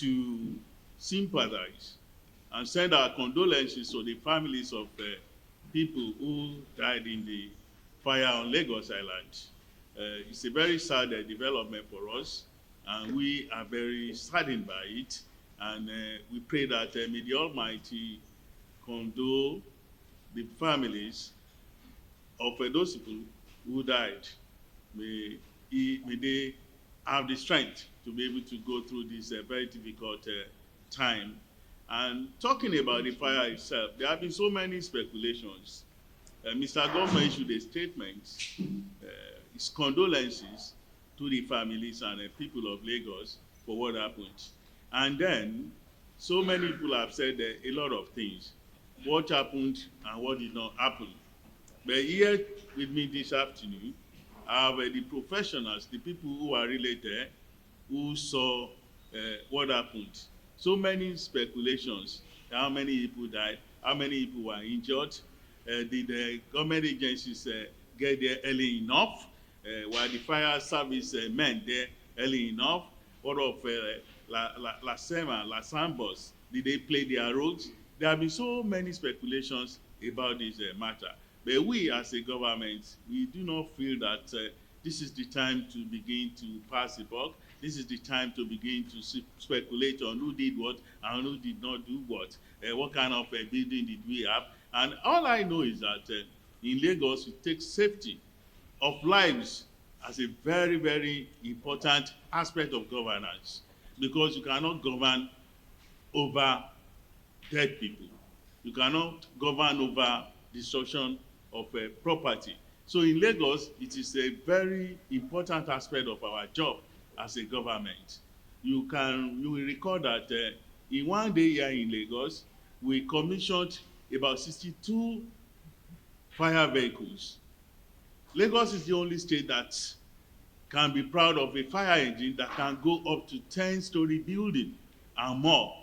to sympathize and send our condolences to the families of people who died in the fire on Lagos Island. It's a very sad development for us, and we are very saddened by it. And we pray that may the Almighty condole the families of those people who died. May they have the strength to be able to go through this very difficult time. And talking about the fire itself, there have been so many speculations. Mr. Governor issued a statement, his condolences to the families and people of Lagos for what happened. And then, so many people have said a lot of things. What happened and what did not happen. But here with me this afternoon, I have the professionals, the people who are really there, who saw what happened. So many speculations, how many people died, how many people were injured, did the government agencies get there early enough, while the fire service men there early enough, what of La Sema, La Sambos, did they play their roles? There have been so many speculations about this matter. But we as a government, we do not feel that this is the time to begin to pass the buck. This is the time to begin to speculate on who did what and who did not do what kind of building did we have. And all I know is that in Lagos, we take safety of lives as a very, very important aspect of governance, because you cannot govern over dead people. You cannot govern over destruction of property. So in Lagos, it is a very important aspect of our job as a government. You will recall that in one day here in Lagos, we commissioned about 62 fire vehicles. Lagos is the only state that can be proud of a fire engine that can go up to 10-story building and more.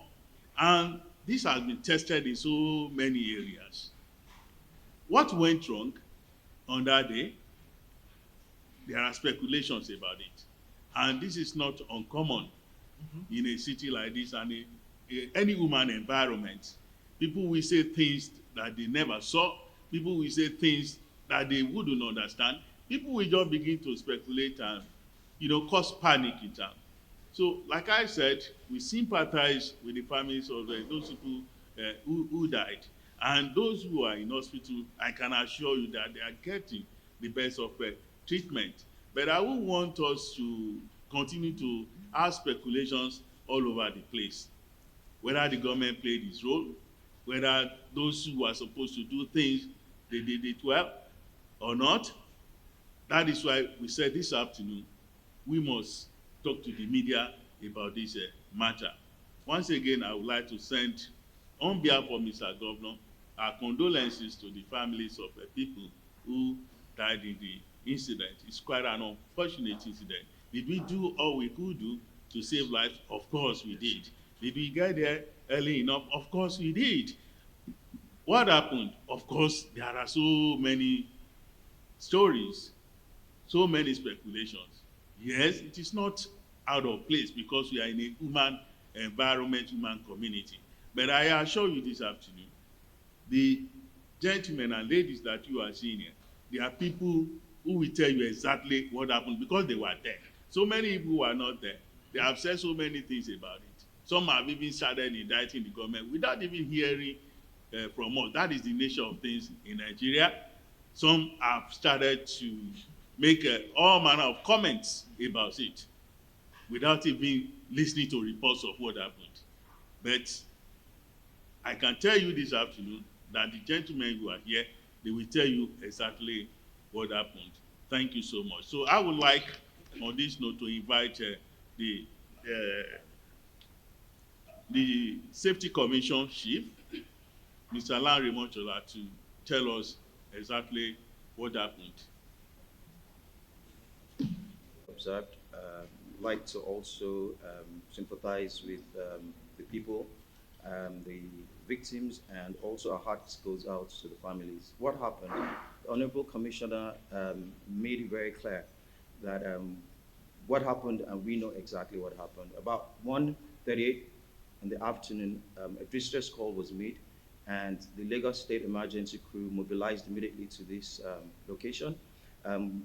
And this has been tested in so many areas. What went wrong on that day? There are speculations about it. And this is not uncommon in a city like this and any human environment. People will say things that they never saw. People will say things that they wouldn't understand. People will just begin to speculate and, cause panic in town. So, like I said, we sympathize with the families of those people who died. And those who are in hospital, I can assure you that they are getting the best of treatment. But I won't want us to continue to have speculations all over the place. Whether the government played its role, whether those who are supposed to do things, they did it well or not. That is why we said this afternoon, we must talk to the media about this matter. Once again, I would like to send, on behalf of Mr. Governor, our condolences to the families of people who died in the incident. It's quite an unfortunate incident. Did we do all we could do to save lives? Of course we did. Did we get there early enough? Of course we did. What happened? Of course, there are so many stories, so many speculations. Yes, it is not out of place because we are in a human environment, human community. But I assure you this afternoon, the gentlemen and ladies that you are seeing here, they are people who will tell you exactly what happened because they were there. So many people who are not there, they have said so many things about it. Some have even started indicting the government without even hearing from us. That is the nature of things in Nigeria. Some have started to make all manner of comments about it without even listening to reports of what happened. But I can tell you this afternoon that the gentlemen who are here, they will tell you exactly what happened. Thank you so much. So I would like, on this note, to invite the Safety Commission Chief, Mr. Lanre Mochola, to tell us exactly what happened. Observed. Like to also sympathize with the people, the victims, and also our hearts goes out to the families. What happened? The Honorable Commissioner made it very clear that what happened, and we know exactly what happened. About 1:30 12:38 in the afternoon, a distress call was made, and the Lagos State Emergency Crew mobilized immediately to this location.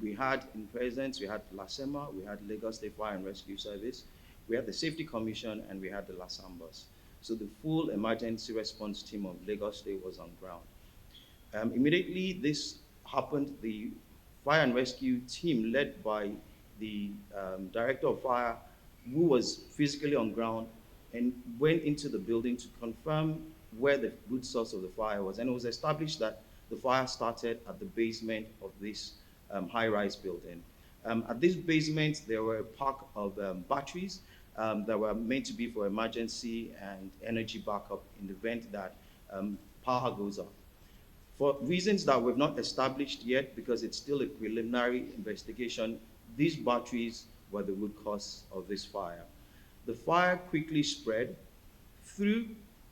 We had in presence, we had LASEMA, we had Lagos State Fire and Rescue Service, we had the Safety Commission, and we had the LASAMBAS. So the full emergency response team of Lagos State was on ground. Immediately this happened, the fire and rescue team led by the director of fire, who was physically on ground, and went into the building to confirm where the root source of the fire was. And it was established that the fire started at the basement of this high-rise building. At this basement, there were a pack of batteries that were meant to be for emergency and energy backup in the event that power goes off. For reasons that we've not established yet, because it's still a preliminary investigation, these batteries were the root cause of this fire. The fire quickly spread through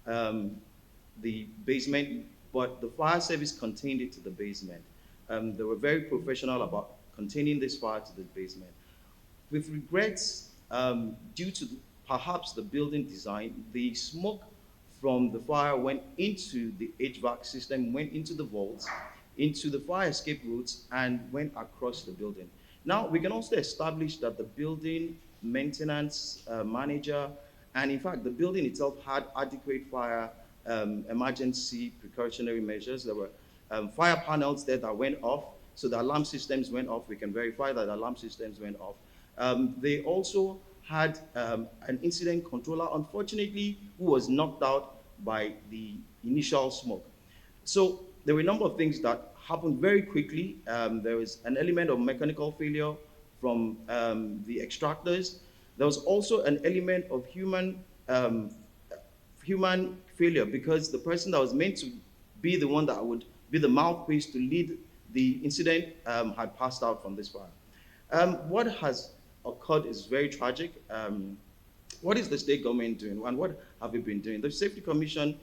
the basement, but the fire service contained it to the basement. They were very professional about containing this fire to the basement. With regrets, due to perhaps the building design, the smoke from the fire went into the HVAC system, went into the vaults, into the fire escape routes, and went across the building. Now, we can also establish that the building maintenance manager, and in fact, the building itself had adequate fire emergency precautionary measures. There were fire panels there that went off, so the alarm systems went off. We can verify that the alarm systems went off. They also had an incident controller, unfortunately, who was knocked out by the initial smoke. So there were a number of things that happened very quickly. There was an element of mechanical failure from the extractors. There was also an element of human failure, because the person that was meant to be the one that would be the mouthpiece to lead the incident had passed out from this fire. What has occurred is very tragic. What is the state government doing, and what have we been doing? The Safety Commission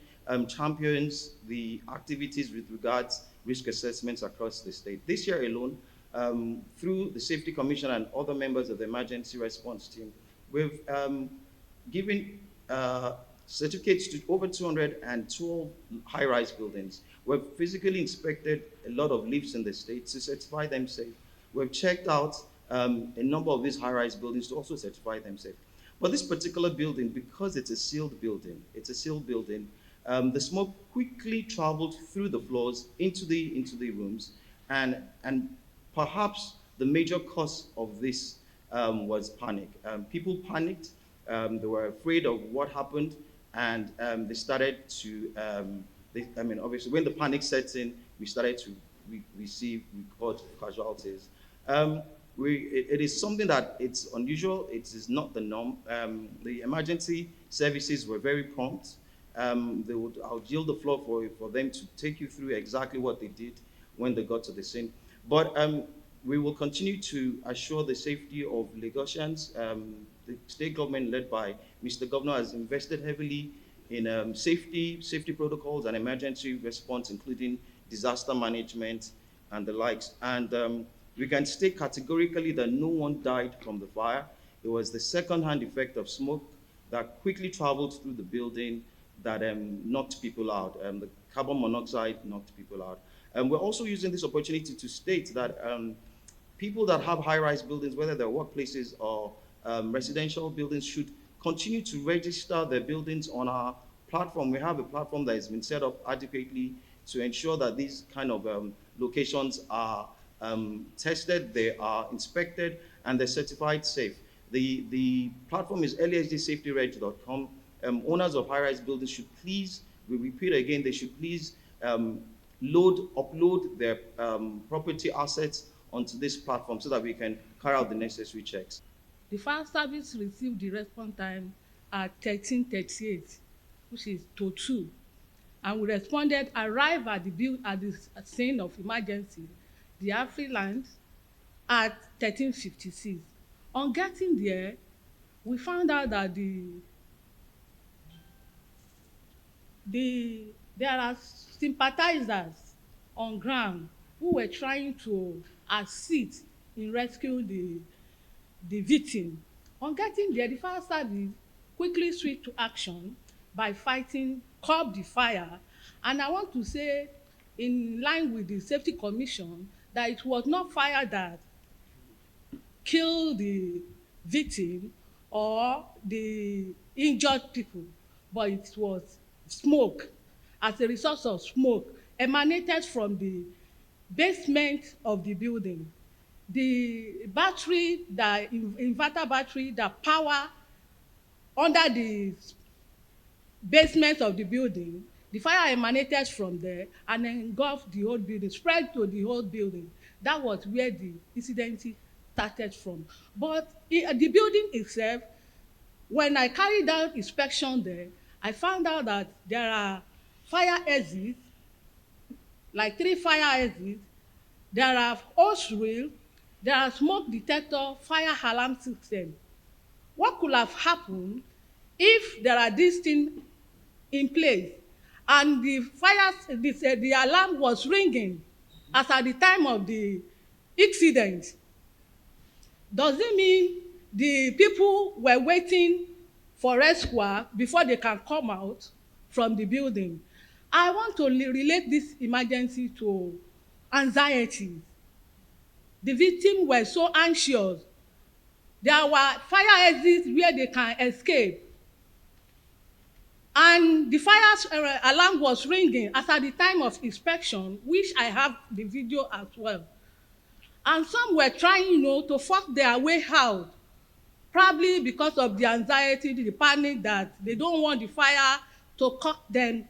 champions the activities with regards risk assessments across the state. This year alone, through the Safety Commission and other members of the emergency response team, we've given certificates to over 212 high-rise buildings. We've physically inspected a lot of lifts in the state to certify them safe. We've checked out a number of these high-rise buildings to also certify them safe. But this particular building, because it's a sealed building, the smoke quickly traveled through the floors into the rooms, and perhaps the major cause of this was panic. People panicked. They were afraid of what happened, and they started to. Obviously, when the panic sets in, we started to record casualties. It is something that it's unusual. It is not the norm. The emergency services were very prompt. I'll yield the floor for them to take you through exactly what they did when they got to the scene. But we will continue to assure the safety of Lagosians. The state government, led by Mr. Governor, has invested heavily in safety protocols and emergency response, including disaster management and the likes. And we can state categorically that no one died from the fire. It was the second-hand effect of smoke that quickly traveled through the building that knocked people out. The carbon monoxide knocked people out. And we're also using this opportunity to state that people that have high-rise buildings, whether they're workplaces or residential buildings, should continue to register their buildings on our platform. We have a platform that has been set up adequately to ensure that these kind of locations are tested, they are inspected, and they're certified safe. The platform is lsdsafetyreg.com. Owners of high-rise buildings should please, we repeat again, they should please upload their property assets onto this platform so that we can carry out the necessary checks. The fire service received the response time at 13:38, which is to 2, and we arrived at the scene of emergency, the Afriland, at 13:56. On getting there, we found out that there are sympathizers on ground who were trying to assist in rescuing the victim. On getting there, the fire service quickly switched to action by fighting curb the fire. And I want to say, in line with the Safety Commission, that it was not fire that killed the victim or the injured people, but it was smoke, as a result of smoke emanated from the basement of the building. The battery, the inverter battery that power under the basement of the building, the fire emanated from there and engulfed the whole building, spread to the whole building. That was where the incident started from. But the building itself, when I carried out inspection there, I found out that there are fire exits, like 3 fire exits, there are hose reel, there are smoke detector, fire alarm system. What could have happened if there are these things in place and the alarm was ringing as at the time of the incident? Does it mean the people were waiting for rescue before they can come out from the building? I want to relate this emergency to anxiety. The victims were so anxious. There were fire exits where they can escape, and the fire alarm was ringing as at the time of inspection, which I have the video as well. And some were trying, to force their way out, probably because of the anxiety, the panic, that they don't want the fire to cut them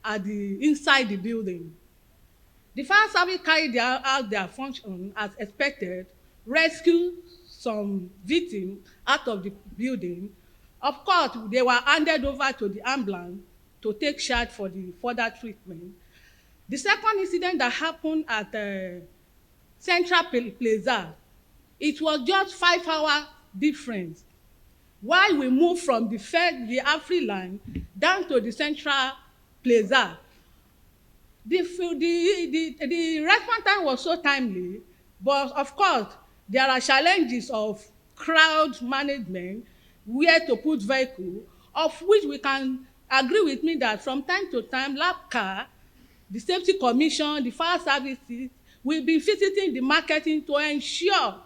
at the inside the building. The fire service carried out their function as expected, rescued some victims out of the building. Of course, they were handed over to the ambulance to take charge for the further treatment. The second incident that happened at Central Plaza, it was just 5 hours difference. While we moved from the Afri line down to the Central Plaza, the response time was so timely, but of course there are challenges of crowd management, where to put vehicle, of which we can agree with me that from time to time LAPCA, the Safety Commission, the fire services will be visiting the marketing to ensure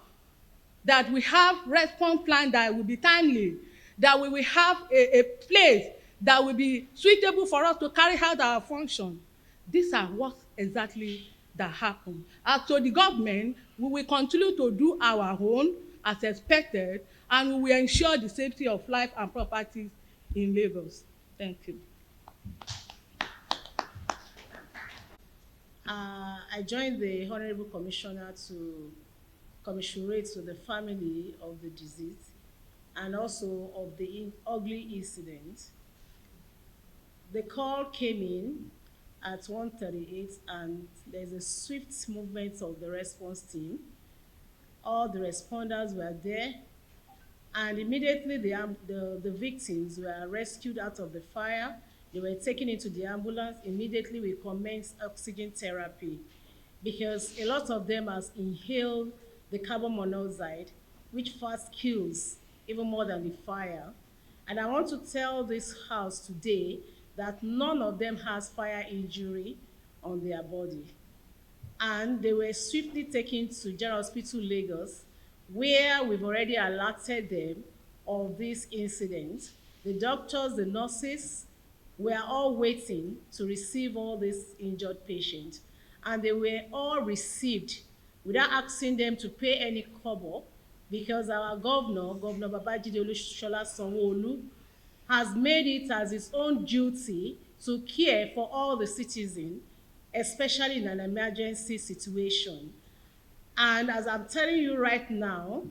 that we have response plan that will be timely, that we will have a place that will be suitable for us to carry out our function. These are what exactly that happen. As to the government, we will continue to do our own as expected, and we will ensure the safety of life and property in Lagos. Thank you. I joined the Honorable Commissioner to commiserate with the family of the deceased and also of the ugly incident. The call came in at 1:38 and there's a swift movement of the response team. All the responders were there, and immediately the victims were rescued out of the fire. They were taken into the ambulance. Immediately we commenced oxygen therapy because a lot of them has inhaled the carbon monoxide, which fast kills even more than the fire. And I want to tell this house today that none of them has fire injury on their body. And they were swiftly taken to General Hospital Lagos, where we've already alerted them of this incident. The doctors, the nurses were all waiting to receive all these injured patients, and they were all received without asking them to pay any kobo, because our Governor Babajide Olusola Sanwo-Olu, has made it as his own duty to care for all the citizens, especially in an emergency situation. And as I'm telling you right now,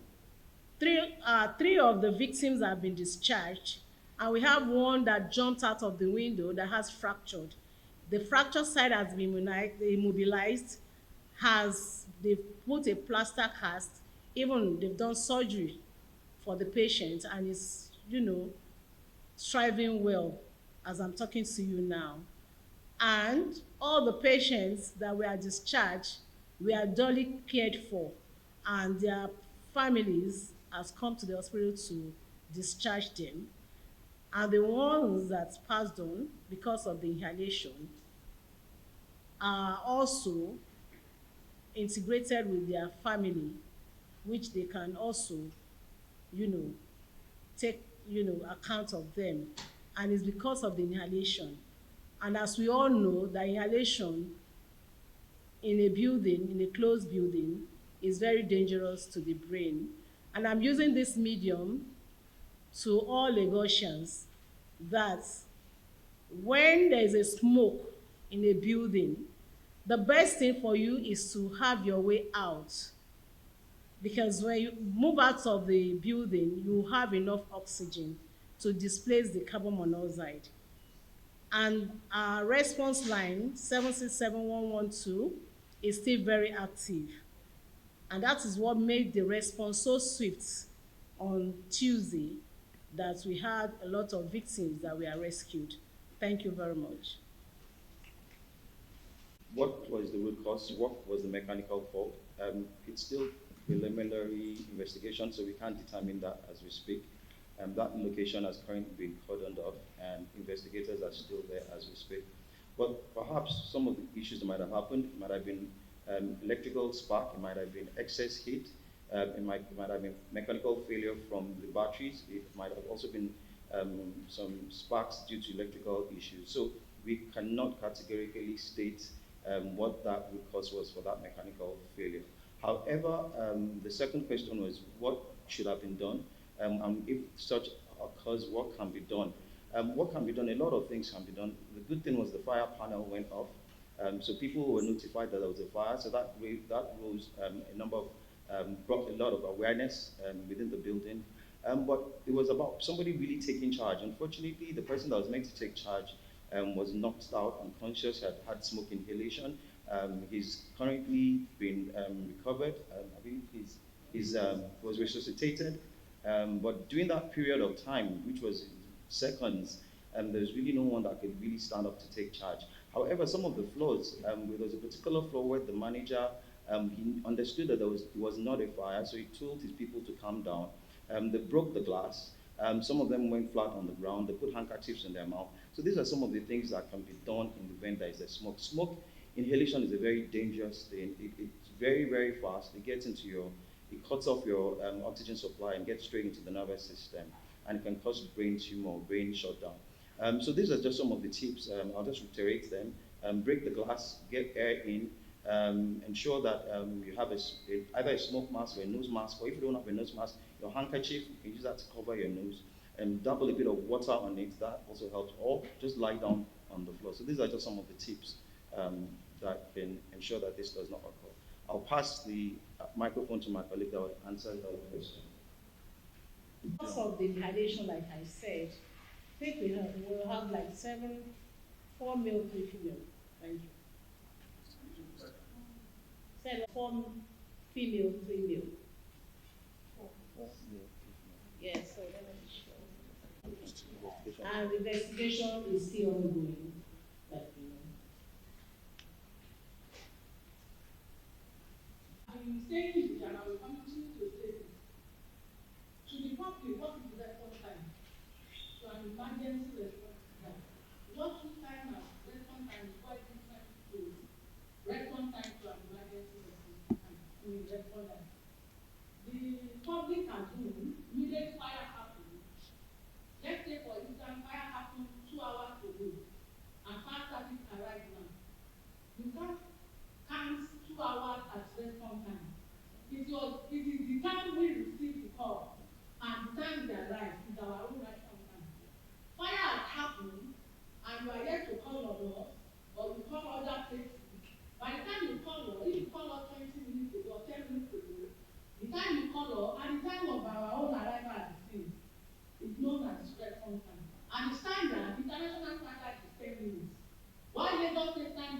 three of the victims have been discharged, and we have one that jumped out of the window that has fractured. The fracture side has been immobilized, they've put a plaster cast, even they've done surgery for the patient, and is, thriving well as I'm talking to you now. And all the patients that were discharged were duly cared for, and their families has come to the hospital to discharge them. And the ones that passed on because of the inhalation are also integrated with their family, which they can also, you know, take, account of them. And it's because of the inhalation. And as we all know, the inhalation in a building, in a closed building, is very dangerous to the brain. And I'm using this medium to all Lagosians that when there is a smoke in a building, the best thing for you is to have your way out, because when you move out of the building, you have enough oxygen to displace the carbon monoxide. And our response line 767-112 is still very active, and that is what made the response so swift on Tuesday, that we had a lot of victims that were rescued. Thank you very much. What was the root cause? What was the mechanical fault? It's still preliminary investigation, so we can't determine that as we speak. That location has currently been cordoned off, and investigators are still there as we speak. But perhaps some of the issues that might have happened might have been electrical spark, it might have been excess heat, it might have been mechanical failure from the batteries, it might have also been some sparks due to electrical issues. So we cannot categorically state what that root cause was for that mechanical failure. However, the second question was what should have been done, and if such occurs, what can be done? What can be done? A lot of things can be done. The good thing was the fire panel went off, so people were notified that there was a fire. So that rose a number of brought a lot of awareness within the building. But it was about somebody really taking charge. Unfortunately, the person that was meant to take charge was knocked out, unconscious, had smoke inhalation. He's currently been recovered. I believe he's was resuscitated. But during that period of time, which was seconds, there's really no one that could really stand up to take charge. However, some of the floors, there was a particular floor where the manager he understood that it was not a fire, so he told his people to calm down. They broke the glass. Some of them went flat on the ground. They put handkerchiefs in their mouth. So these are some of the things that can be done in the event there is a smoke. Smoke inhalation is a very dangerous thing. It's very, very fast. It cuts off your oxygen supply and gets straight into the nervous system, and it can cause brain tumor, brain shutdown. So these are just some of the tips. I'll just reiterate them. Break the glass, get air in, ensure that you have either a smoke mask or a nose mask, or if you don't have a nose mask, your handkerchief, you can use that to cover your nose, and dabble a bit of water on it, that also helps, or just lie down on the floor. So these are just some of the tips that can ensure that this does not occur. I'll pass the microphone to my colleague that will answer the question. Because of the inhalation, like I said, I think we'll have like 4 male, 3 female. Thank you. 4 female, 3 male. Yes, so let me show. And the investigation is still ongoing, like you know. I'm saying it, and I will continue to say it. To the public, what is the response time? To an emergency response time. What time of response time is quite different to response time to an emergency response time. Response time. The public assume immediate fire happened. Let's say for instance, fire happened 2 hours ago, and fire service arrived now. You can't count 2 hours as response time. It is the time we receive the call and the time they arrive is our own response time. Fire has happened and you are yet to call on us, or you call other places. By the time you call us, if you call us 20 minutes ago or 10 minutes ago, the time you call us and the time of our own arrival at the scene is known as response time. And the standard, international standard is 10 minutes. Why Lagos State standard